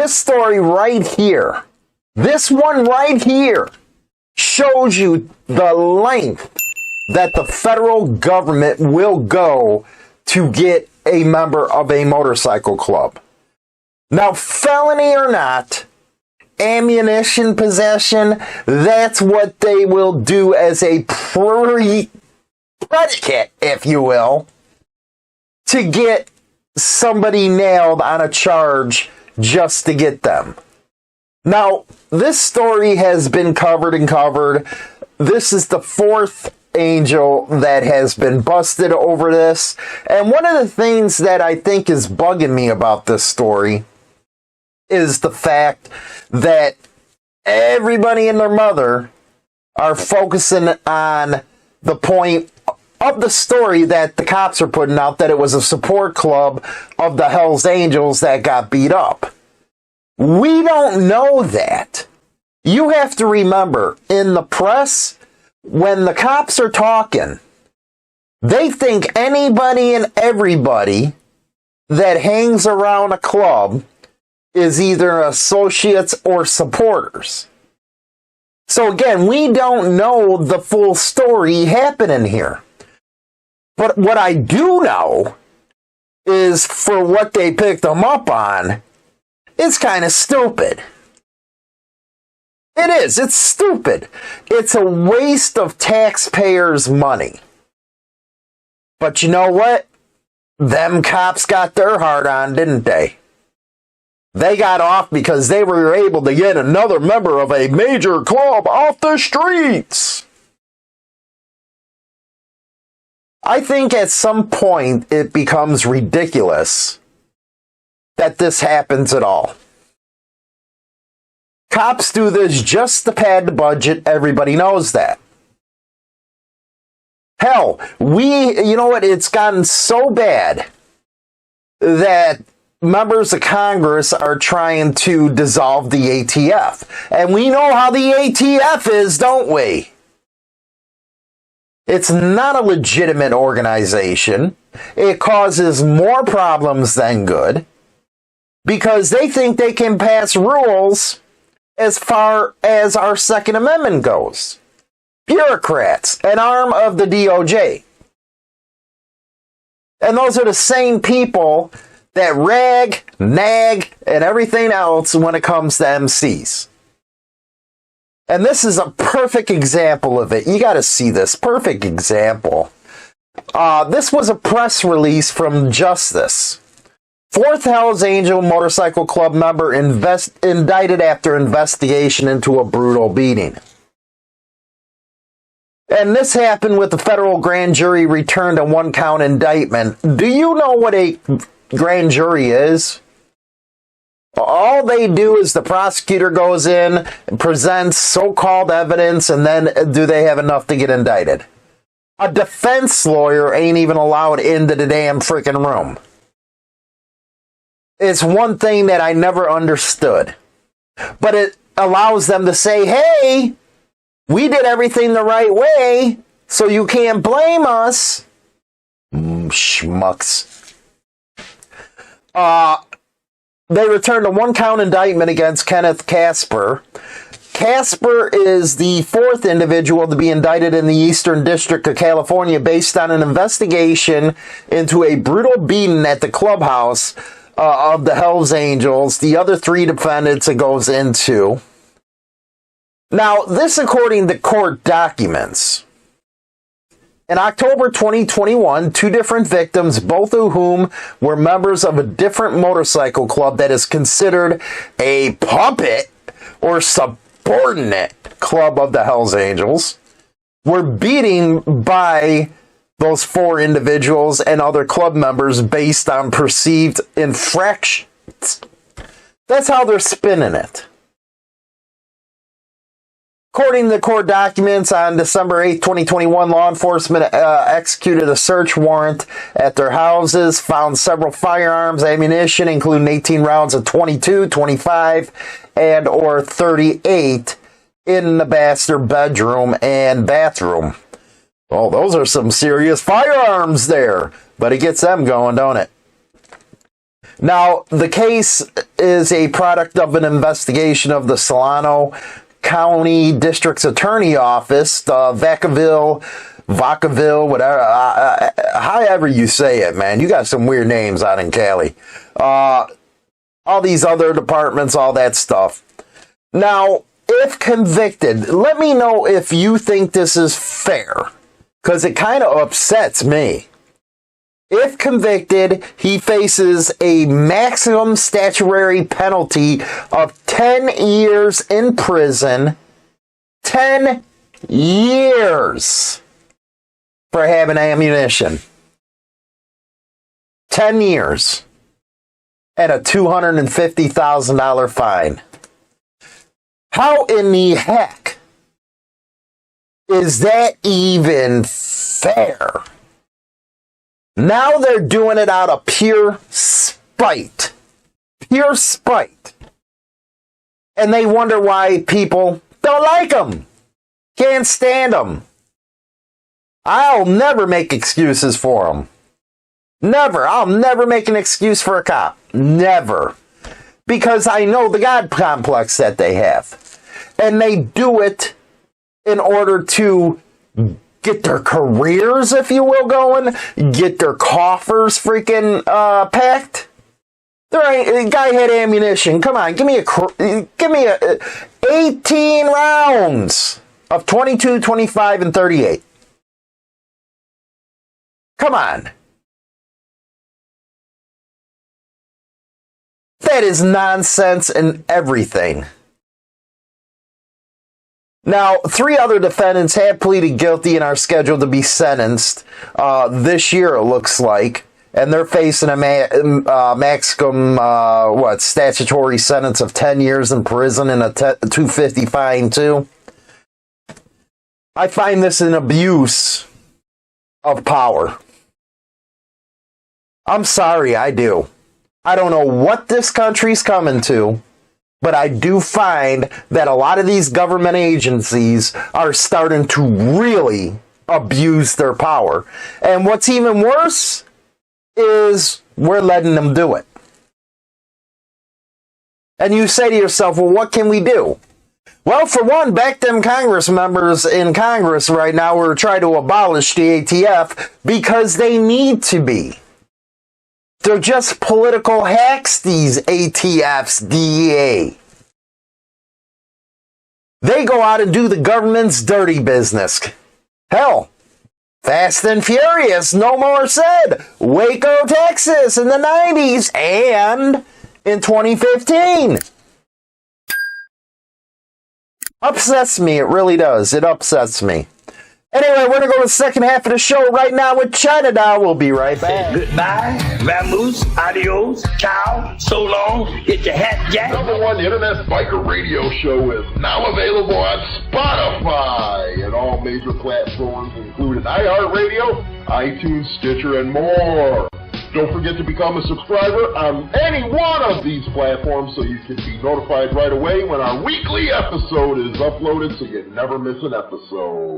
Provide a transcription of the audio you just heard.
this story right here, this one right here, shows you the length that the federal government will go to get a member of a motorcycle club. Now, felony or not, ammunition possession, that's what they will do as a predicate, if you will, to get somebody nailed on a charge just to get them. Now, this story has been covered and covered. This is the fourth angel that has been busted over this. And one of the things that I think is bugging me about this story is the fact that everybody and their mother are focusing on the point of the story that the cops are putting out, that it was a support club of the Hells Angels that got beat up. We don't know that. You have to remember, in the press, when the cops are talking, they think anybody and everybody that hangs around a club is either associates or supporters. So again, we don't know the full story happening here. But what I do know is, for what they picked them up on, it's kind of stupid. It is. It's stupid. It's a waste of taxpayers' money. But you know what? Them cops got their heart on, didn't they? They got off because they were able to get another member of a major club off the streets. I think at some point it becomes ridiculous that this happens at all. Cops do this just to pad the budget. Everybody knows that. Hell, you know what? It's gotten so bad that members of Congress are trying to dissolve the ATF. And we know how the ATF is, don't we? It's not a legitimate organization. It causes more problems than good because they think they can pass rules as far as our Second Amendment goes. Bureaucrats, an arm of the DOJ. And those are the same people that rag, nag, and everything else when it comes to MCs. And this is a perfect example of it. You got to see this. Perfect example. This was a press release from Justice. Fourth Hells Angel Motorcycle Club member indicted after investigation into a brutal beating. And this happened with the federal grand jury returned a one-count indictment. Do you know what a grand jury is? All they do is the prosecutor goes in and presents so-called evidence, and then do they have enough to get indicted? A defense lawyer ain't even allowed into the damn freaking room. It's one thing that I never understood. But it allows them to say, hey, we did everything the right way, so you can't blame us. Schmucks. They returned a one-count indictment against Kenneth Casper. Casper is the fourth individual to be indicted in the Eastern District of California based on an investigation into a brutal beating at the Clubhouse of the Hells Angels. The other three defendants it goes into. Now, this according to court documents. In October 2021, two different victims, both of whom were members of a different motorcycle club that is considered a puppet or subordinate club of the Hells Angels, were beaten by those four individuals and other club members based on perceived infractions. That's how they're spinning it. According to the court documents, on December 8, 2021, law enforcement executed a search warrant at their houses, found several firearms, ammunition, including 18 rounds of .22, .25, and or .38 in the master bedroom and bathroom. Oh, those are some serious firearms there. But it gets them going, don't it? Now, the case is a product of an investigation of the Solano County District's Attorney Office, Vacaville, whatever, however you say it, man. You got some weird names out in Cali. All these other departments, all that stuff. Now, if convicted, let me know if you think this is fair, because it kind of upsets me. If convicted, he faces a maximum statutory penalty of 10 years in prison. 10 years for having ammunition. 10 years. And a $250,000 fine. How in the heck is that even fair? Now they're doing it out of pure spite. Pure spite. And they wonder why people don't like them. Can't stand them. I'll never make excuses for them. Never. I'll never make an excuse for a cop. Never. Because I know the God complex that they have. And they do it in order to get their careers, if you will, going, get their coffers freaking packed. The guy had ammunition. Come on, give me 18 rounds of 22, 25, and 38. Come on. That is nonsense and everything. Now, 3 other defendants have pleaded guilty and are scheduled to be sentenced this year, it looks like. And they're facing a maximum, statutory sentence of 10 years in prison and a $250 fine, too. I find this an abuse of power. I'm sorry, I do. I don't know what this country's coming to. But I do find that a lot of these government agencies are starting to really abuse their power. And what's even worse is we're letting them do it. And you say to yourself, well, what can we do? Well, for one, back them Congress members in Congress right now who are trying to abolish the ATF because they need to be. They're just political hacks, these ATFs, DEA. They go out and do the government's dirty business. Hell, Fast and Furious, no more said. Waco, Texas in the 90s and in 2015. Upsets me, it really does. It upsets me. Anyway, we're going to go to the second half of the show right now with China Doll. We'll be right back. Goodbye, vamoose, adios, ciao, so long, hit your hat, Jack. #1 Internet Biker Radio Show is now available on Spotify and all major platforms, including iHeartRadio, iTunes, Stitcher, and more. Don't forget to become a subscriber on any one of these platforms so you can be notified right away when our weekly episode is uploaded so you never miss an episode.